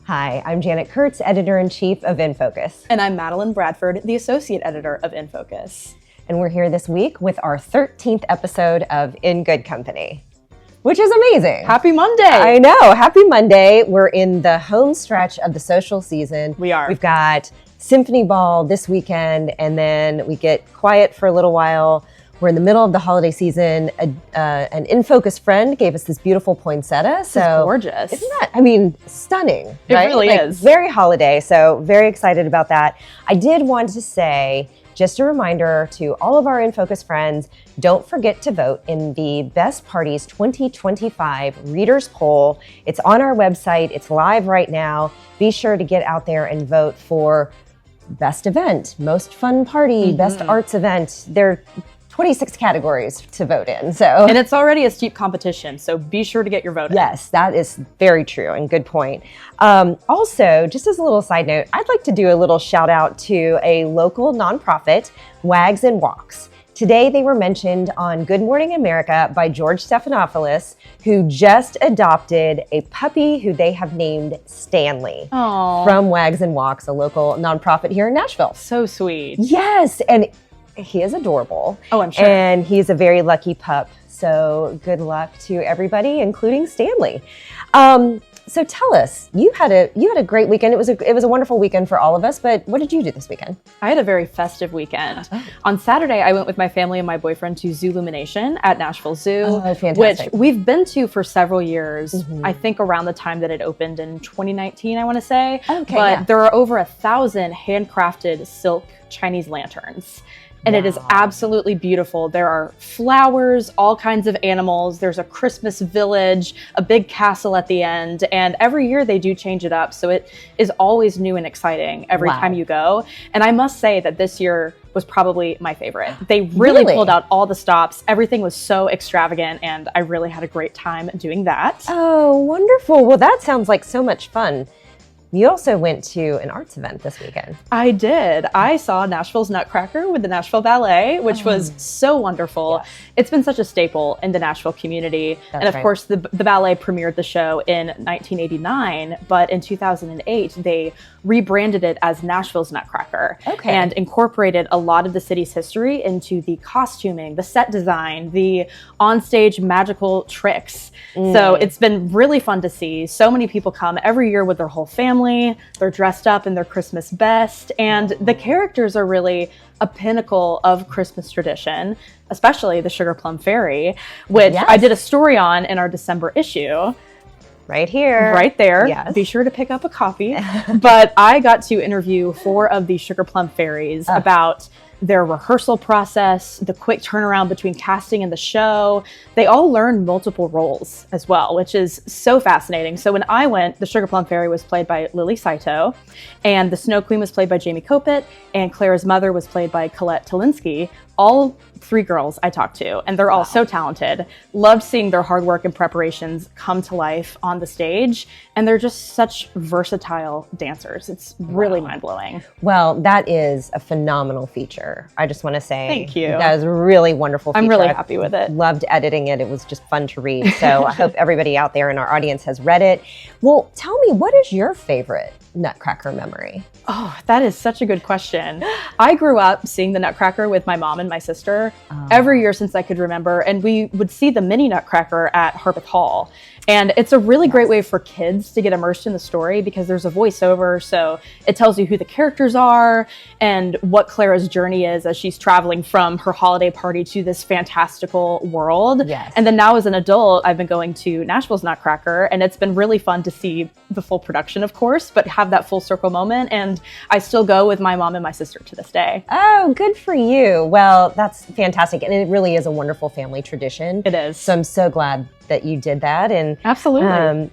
Hi, I'm Janet Kurtz, Editor-in-Chief of InFocus. And I'm Madeline Bradford, the Associate Editor of InFocus. And we're here this week with our 13th episode of In Good Company, which is amazing. Happy Monday. I know, happy Monday. We're in the home stretch of the social season. We are. We've got Symphony Ball this weekend, and then we get quiet for a little while. We're in the middle of the holiday season. An InFocus friend gave us this beautiful poinsettia. This is gorgeous. Isn't that, stunning, It right? really is. Very holiday, so very excited about that. I did want to say, just a reminder to all of our InFocus friends, don't forget to vote in the Best Parties 2025 Readers Poll. It's on our website. It's live right now. Be sure to get out there and vote for Best Event, Most Fun Party, Best Arts Event. There 26 categories to vote in. And it's already a steep competition, so be sure to get your vote in. Yes, that is very true and good point. Also, just as a little side note, I'd like to do a little shout out to a local nonprofit, Wags and Walks. Today, they were mentioned on Good Morning America by George Stephanopoulos, who just adopted a puppy who they have named Stanley. Aww. From Wags and Walks, a local nonprofit here in Nashville. So sweet. Yes, and he is adorable. Oh, I'm sure. And he's a very lucky pup. So good luck to everybody, including Stanley. So tell us, you had a great weekend. It was a wonderful weekend for all of us, but what did you do this weekend? I had a very festive weekend. Oh. On Saturday, I went with my family and my boyfriend to Zoolumination at Nashville Zoo, which we've been to for several years. I think around the time that it opened in 2019, I want to say. Okay, but there are over 1,000 handcrafted silk Chinese lanterns. And it is absolutely beautiful. There are flowers, all kinds of animals. There's a Christmas village, a big castle at the end. And every year they do change it up. So it is always new and exciting every time you go. And I must say that this year was probably my favorite. They really pulled out all the stops. Everything was so extravagant. And I really had a great time doing that. Oh, wonderful. Well, that sounds like so much fun. You also went to an arts event this weekend. I did. I saw Nashville's Nutcracker with the Nashville Ballet, which was so wonderful. Yes. It's been such a staple in the Nashville community. That's and of course, the ballet premiered the show in 1989, but in 2008, they rebranded it as Nashville's Nutcracker and incorporated a lot of the city's history into the costuming, the set design, the onstage magical tricks. So it's been really fun to see. So many people come every year with their whole family. They're dressed up in their Christmas best, and the characters are really a pinnacle of Christmas tradition, especially the Sugar Plum Fairy, which I did a story on in our December issue. Right here. Right there. Yes. Be sure to pick up a copy. But I got to interview 4 of the Sugar Plum Fairies about their rehearsal process, the quick turnaround between casting and the show. They all learned multiple roles as well, which is so fascinating. So when I went, the Sugar Plum Fairy was played by Lily Saito, and the Snow Queen was played by Jamie Kopit, and Clara's mother was played by Colette Talinsky. All 3 girls I talked to, and they're all so talented. Loved seeing their hard work and preparations come to life on the stage, and they're just such versatile dancers. It's really mind-blowing. Well, that is a phenomenal feature. I just want to say thank you. That was a really wonderful feature. I'm really happy with it. Loved editing it. It was just fun to read. So I hope everybody out there in our audience has read it. Well, tell me, what is your favorite Nutcracker memory? Oh, that is such a good question. I grew up seeing the Nutcracker with my mom and my sister every year since I could remember, and we would see the mini Nutcracker at Harpeth Hall. And it's a really great way for kids to get immersed in the story because there's a voiceover, so it tells you who the characters are and what Clara's journey is as she's traveling from her holiday party to this fantastical world. Yes. And then now as an adult, I've been going to Nashville's Nutcracker, and it's been really fun to see the full production, of course, but have that full circle moment. And I still go with my mom and my sister to this day. Oh, good for you. Well, that's fantastic. And it really is a wonderful family tradition. It is. So I'm so glad that you did that. And absolutely,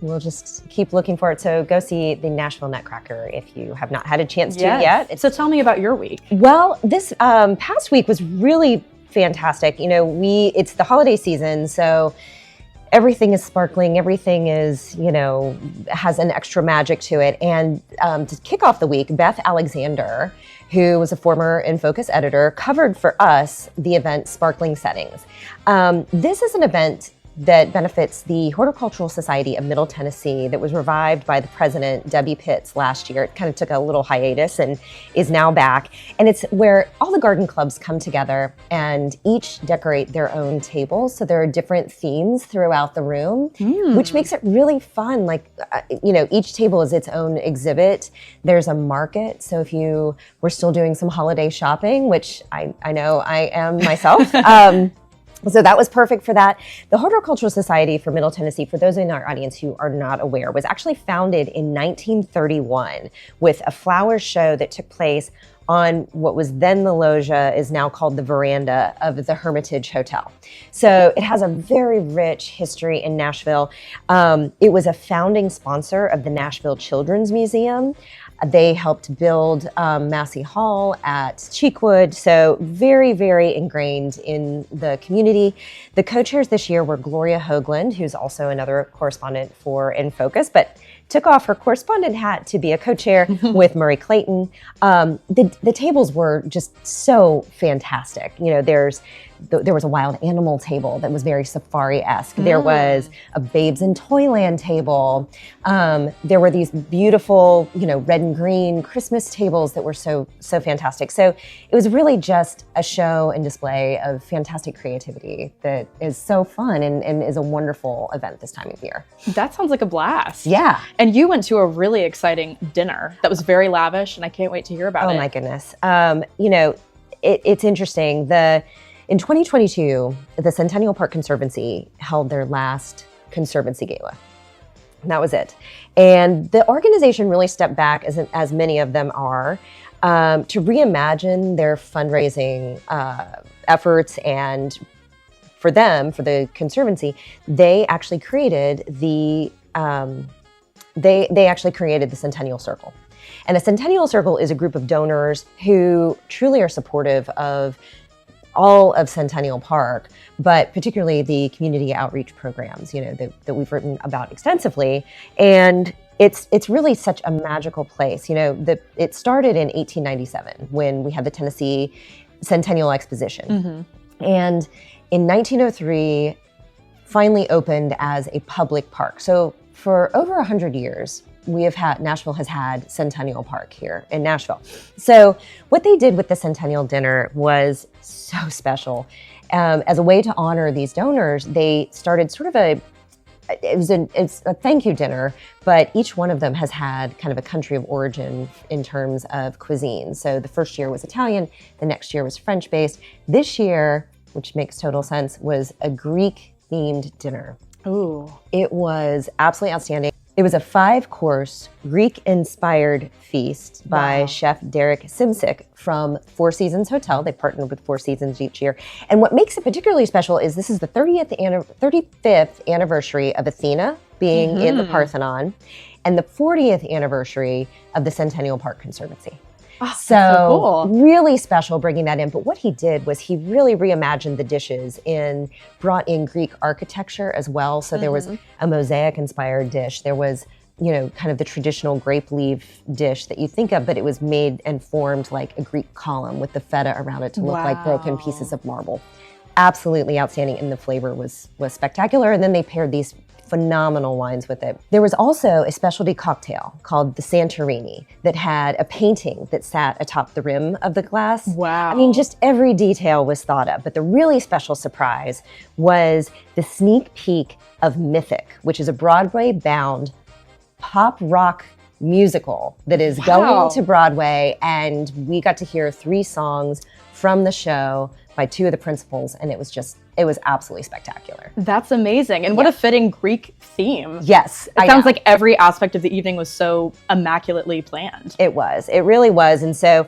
we'll just keep looking for it. So go see the Nashville Nutcracker if you have not had a chance to yet. So tell me about your week. Well, this past week was really fantastic. It's the holiday season, so everything is sparkling, everything is, has an extra magic to it. And to kick off the week, Beth Alexander, who was a former InFocus editor, covered for us the event Sparkling Settings. This is an event that benefits the Horticultural Society of Middle Tennessee that was revived by the president, Debbie Pitts, last year. It kind of took a little hiatus and is now back. And it's where all the garden clubs come together and each decorate their own tables. So there are different themes throughout the room, which makes it really fun. Like, each table is its own exhibit. There's a market. So if you were still doing some holiday shopping, which I know I am myself, so that was perfect for that. The Horticultural Society for Middle Tennessee, for those in our audience who are not aware, was actually founded in 1931 with a flower show that took place on what was then the loggia, is now called the veranda of the Hermitage Hotel. So it has a very rich history in Nashville. It was a founding sponsor of the Nashville Children's Museum. They helped build Massey Hall at Cheekwood, so very, very ingrained in the community. The co-chairs this year were Gloria Hoagland, who's also another correspondent for In Focus, but took off her correspondent hat to be a co-chair with Murray Clayton. The tables were just so fantastic. There was a wild animal table that was very safari-esque. There was a Babes in Toyland table. There were these beautiful, red and green Christmas tables that were so fantastic. So it was really just a show and display of fantastic creativity that is so fun and is a wonderful event this time of year. That sounds like a blast. Yeah. And you went to a really exciting dinner that was very lavish, and I can't wait to hear about it. Oh my goodness. It's interesting. In 2022, the Centennial Park Conservancy held their last Conservancy Gala. And that was it. And the organization really stepped back, as many of them are, to reimagine their fundraising efforts. And for them, for the Conservancy, they actually created the Centennial Circle. And a Centennial Circle is a group of donors who truly are supportive of all of Centennial Park, but particularly the community outreach programs, that we've written about extensively. And it's really such a magical place. It started in 1897 when we had the Tennessee Centennial Exposition. And in 1903, finally opened as a public park. So for over 100 years, Nashville has had Centennial Park here in Nashville. So what they did with the Centennial Dinner was so special. As a way to honor these donors, they started sort of it's a thank you dinner, but each one of them has had kind of a country of origin in terms of cuisine. So the first year was Italian, the next year was French-based. This year, which makes total sense, was a Greek-themed dinner. Ooh. It was absolutely outstanding. It was a 5-course Greek-inspired feast by Chef Derek Simsik from Four Seasons Hotel. They partnered with Four Seasons each year. And what makes it particularly special is this is the 35th anniversary of Athena being in the Parthenon and the 40th anniversary of the Centennial Park Conservancy. Oh, so cool. Really special bringing that in. But what he did was he really reimagined the dishes and brought in Greek architecture as well. So there was a mosaic-inspired dish. There was, kind of the traditional grape leaf dish that you think of, but it was made and formed like a Greek column with the feta around it to look like broken pieces of marble. Absolutely outstanding, and the flavor was spectacular. And then they paired these phenomenal wines with it. There was also a specialty cocktail called the Santorini that had a painting that sat atop the rim of the glass. Wow. I mean, just every detail was thought of. But the really special surprise was the sneak peek of Mythic, which is a Broadway-bound pop rock musical that is going to Broadway. And we got to hear 3 songs from the show by 2 of the principals, and it was absolutely spectacular. That's amazing. And what a fitting Greek theme. Yes. It sounds like every aspect of the evening was so immaculately planned. It was. It really was. And so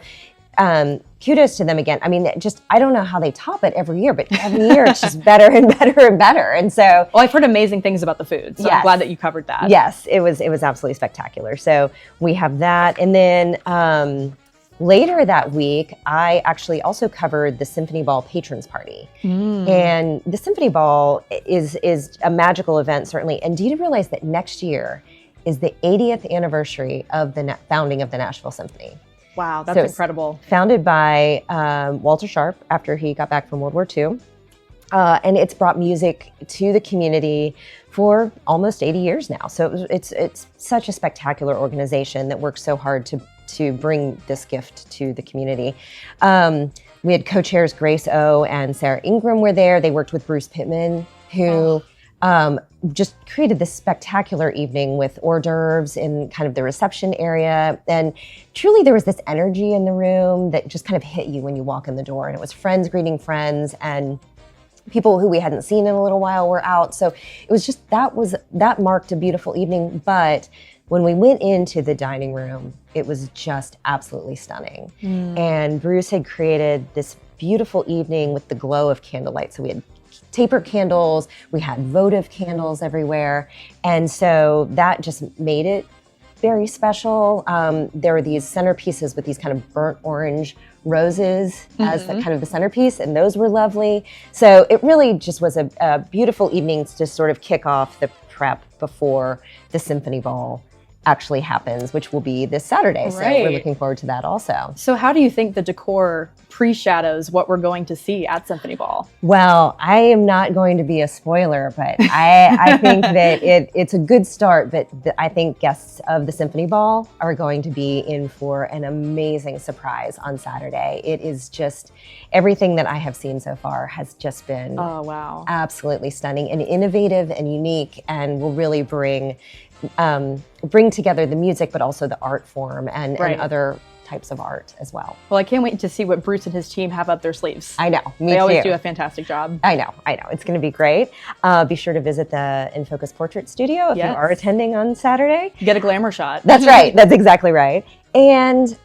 kudos to them again. I mean, I don't know how they top it every year, but every year it's just better and better and better. And so, well, I've heard amazing things about the food, so I'm glad that you covered that. Yes, it was absolutely spectacular. So we have that. And then later that week, I actually also covered the Symphony Ball Patrons Party. And the Symphony Ball is a magical event, certainly. And do you realize that next year is the 80th anniversary of the founding of the Nashville Symphony? Wow, that's incredible. Founded by Walter Sharp after he got back from World War II. And it's brought music to the community for almost 80 years now. So it's such a spectacular organization that works so hard to bring this gift to the community. We had co-chairs Grace O and Sarah Ingram were there. They worked with Bruce Pittman, who just created this spectacular evening with hors d'oeuvres in kind of the reception area. And truly there was this energy in the room that just kind of hit you when you walk in the door. And it was friends greeting friends, and people who we hadn't seen in a little while were out. So it was just, that marked a beautiful evening. But when we went into the dining room, it was just absolutely stunning. And Bruce had created this beautiful evening with the glow of candlelight. So we had taper candles, we had votive candles everywhere. And so that just made it very special. There were these centerpieces with these kind of burnt orange roses as the kind of the centerpiece, and those were lovely. So it really just was a beautiful evening to sort of kick off the prep before the Symphony Ball actually happens, which will be this Saturday. Right. So we're looking forward to that also. So how do you think the decor pre-shadows what we're going to see at Symphony Ball? Well, I am not going to be a spoiler, but I think that it's a good start, but I think guests of the Symphony Ball are going to be in for an amazing surprise on Saturday. It is just, everything that I have seen so far has just been absolutely stunning and innovative and unique, and will really bring together the music, but also the art form and other types of art as well. Well, I can't wait to see what Bruce and his team have up their sleeves. I know, me too. They always do a fantastic job. I know. It's going to be great. Be sure to visit the In Focus Portrait Studio if you are attending on Saturday. Get a glamour shot. That's right. That's exactly right. And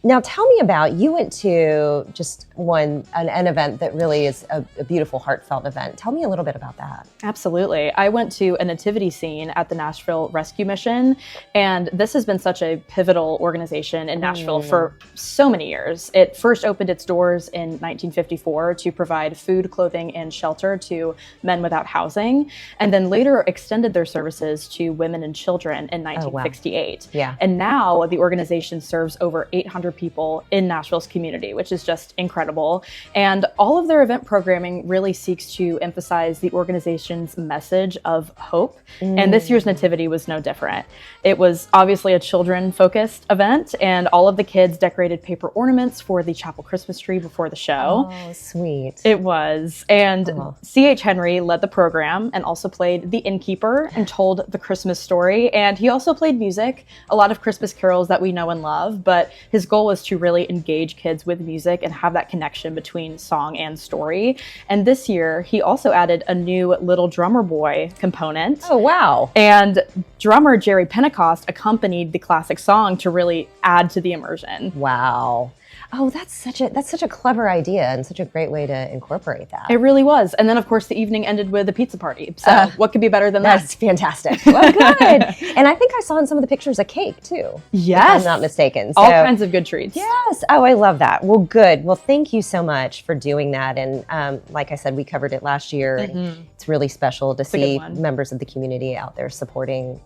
now tell me about, you went to just an event that really is a beautiful, heartfelt event. Tell me a little bit about that. Absolutely. I went to a nativity scene at the Nashville Rescue Mission, and this has been such a pivotal organization in Nashville for so many years. It first opened its doors in 1954 to provide food, clothing, and shelter to men without housing, and then later extended their services to women and children in 1968. Yeah. And now the organization serves over 800 people in Nashville's community, which is just incredible. And all of their event programming really seeks to emphasize the organization's message of hope. And this year's nativity was no different. It was obviously a children-focused event, and all of the kids decorated paper ornaments for the chapel Christmas tree before the show. Oh, sweet. It was. And C.H. Henry led the program and also played the innkeeper and told the Christmas story. And he also played music, a lot of Christmas carols that we know and love, but his goal was to really engage kids with music and have that connection between song and story. And this year, he also added a new little drummer boy component. Oh, wow. And drummer Jerry Pentecost accompanied the classic song to really add to the immersion. Wow. Oh, that's such a clever idea and such a great way to incorporate that. It really was. And then, of course, the evening ended with a pizza party. So what could be better than that? That's fantastic. Well, good. And I think I saw in some of the pictures a cake, too. Yes. If I'm not mistaken. So, all kinds of good treats. Yes. Oh, I love that. Well, good. Well, thank you so much for doing that. And like I said, we covered it last year. And it's really special to see members of the community out there supporting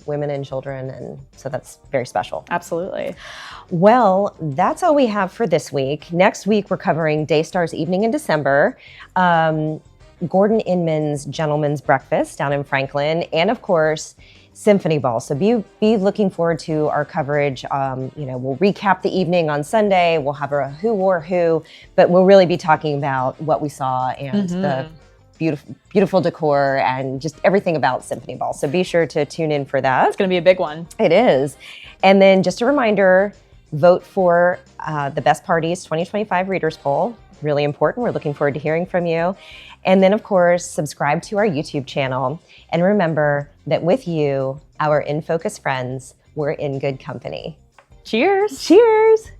women and children. And so that's very special. Absolutely. Well, that's all we have for this week. Next week, we're covering Daystar's Evening in December, Gordon Inman's Gentleman's Breakfast down in Franklin, and of course, Symphony Ball. So be looking forward to our coverage. We'll recap the evening on Sunday. We'll have a who wore who, but we'll really be talking about what we saw and the beautiful decor and just everything about Symphony Ball. So be sure to tune in for that. It's going to be a big one. It is. And then just a reminder, vote for the Best Parties 2025 Readers Poll. Really important. We're looking forward to hearing from you. And then, of course, subscribe to our YouTube channel. And remember that with you, our In Focus friends, we're in good company. Cheers. Cheers.